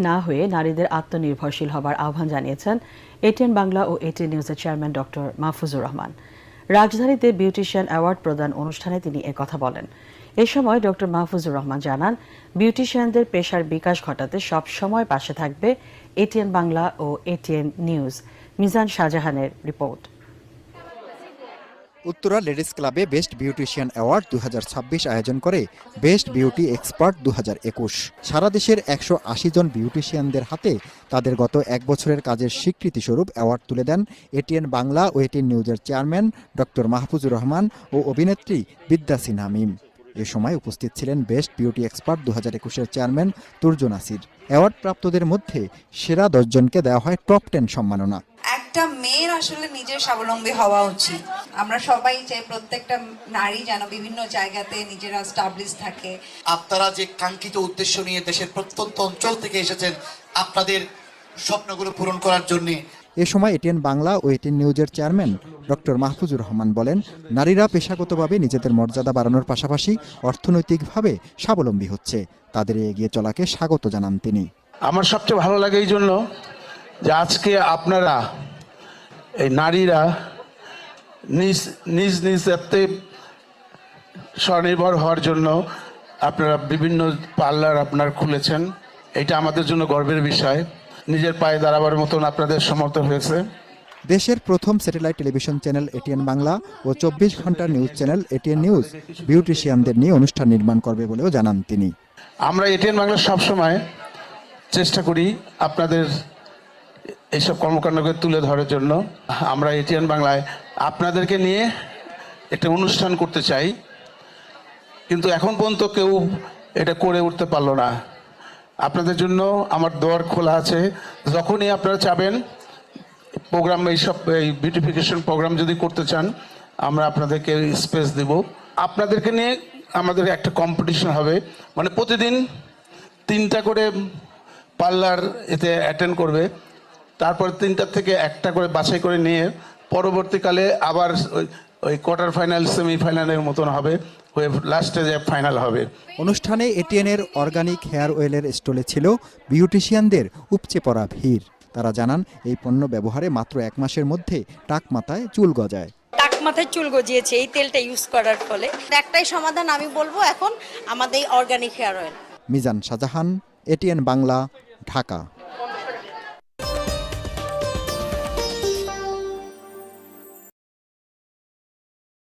না হয়ে নারীদের আত্মনির্ভরশীল হবার আহ্বান জানিয়েছেন এটিএন বাংলা ও এটিএন নিউজের চেয়ারম্যান ডক্টর মাহফুজুর রহমান। রাজধানীতে বিউটিশিয়ান অ্যাওয়ার্ড প্রদান অনুষ্ঠানে তিনি একথা বলেন। এ সময় ডক্টর মাহফুজুর রহমান জানান, বিউটিশিয়ানদের পেশার বিকাশ ঘটাতে সব সময় পাশে থাকবে এটিএন বাংলা ও এটিএন নিউজ। মিজান শাহজাহানের রিপোর্ট। উত্তরা লেডিস ক্লাবে বেস্ট বিউটিশিয়ান অ্যাওয়ার্ড 2026 আয়োজন করে বেস্ট বিউটি এক্সপার্ট 2021। সারা দেশের 180 জন বিউটিশিয়ানদের হাতে তাদের গত এক বছরের কাজের স্বীকৃতিস্বরূপ অ্যাওয়ার্ড তুলে দেন এটিএন বাংলা ও এটিএন নিউজের চেয়ারম্যান ডক্টর মাহফুজুর রহমান ও অভিনেত্রী বিদ্যা সিনহা মিম। এ সময় উপস্থিত ছিলেন বেস্ট বিউটি এক্সপার্ট 2021-এর চেয়ারম্যান তুর্জু নাসির। অ্যাওয়ার্ড প্রাপ্তদের মধ্যে সেরা 10 জনকে দেওয়া হয় টপ 10 সম্মাননা। একটা মেয়ের আসলে নিজের স্বাবলম্বী হওয়া উচিত। আমরা সবাই চাই প্রত্যেকটা নারী যেন বিভিন্ন জায়গাতে নিজেরা স্টাবলিশ থাকে। আপনারা যে কাঙ্ক্ষিত উদ্দেশ্য নিয়ে দেশের প্রত্যন্ত অঞ্চল থেকে এসেছেন আপনাদের স্বপ্নগুলো পূরণ করার জন্য। এ সময় এটিএন বাংলা ও এটিএন নিউজের চেয়ারম্যান ডক্টর মাহফুজুর রহমান বলেন, নারীরা পেশাগতভাবে নিজেদের মর্যাদা বাড়ানোর পাশাপাশি অর্থনৈতিকভাবে স্বাবলম্বী হচ্ছে। তাদের এগিয়ে চলাকে স্বাগত জানান তিনি। আমার সবচেয়ে ভালো লাগে এই জন্য যে আজকে আপনারা এই নারীরা নিজ নিজ স্বনির্ভর হওয়ার জন্য আপনারা বিভিন্ন পার্লার আপনার খুলেছেন। এটা আমাদের জন্য গর্বের বিষয়। নিজের পায়ে দাঁড়াবার মতন আপনাদের সমর্থ হয়েছে। দেশের প্রথম satellite television channel ATN Bangla ও 24 ঘন্টার নিউজ চ্যানেল এটিএন নিউজ বিউটিশিয়ানদের নিয়ে অনুষ্ঠান নির্মাণ করবে বলেও জানান তিনি। আমরা এটিএন বাংলা সবসময় চেষ্টা করি আপনাদের এইসব কর্মকাণ্ডকে তুলে ধরার জন্য। আমরা এটিএন বাংলায় আপনাদেরকে নিয়ে একটা অনুষ্ঠান করতে চাই, কিন্তু এখন পর্যন্ত কেউ এটা করে উঠতে পারলো না। আপনাদের জন্য আমার দোয়ার খোলা আছে। যখনই আপনারা চাবেন প্রোগ্রাম, এইসব এই বিউটিফিকেশন প্রোগ্রাম যদি করতে চান, আমরা আপনাদেরকে স্পেস দেব। আপনাদেরকে নিয়ে আমাদের একটা কম্পিটিশন হবে, মানে প্রতিদিন 3টা করে পার্লার এতে অ্যাটেন্ড করবে। তারপর 3টা থেকে 1টা করে বাছাই করে নিয়ে পরবর্তীকালে আবার ওই কোয়ার্টার ফাইনাল সেমিফাইনালের মতন হবে, হয়ে লাস্টে যে ফাইনাল হবে। অনুষ্ঠানে এটিএনের অর্গানিক হেয়ার অয়েলের স্টলে ছিল বিউটিশিয়ানদের উপচে পড়া ভিড়। তারা জানান, এই পণ্য ব্যবহারে মাত্র 1 মাসের মধ্যে টাক মাথায় চুল গজায়। টাক মাথায় চুল গজিয়েছে এই তেলটা ইউজ করার ফলে। একটাই সমাধান আমি বলবো এখন আমাদের organic hair oil. Mizan Shahjahan, ATN Bangla, Dhaka.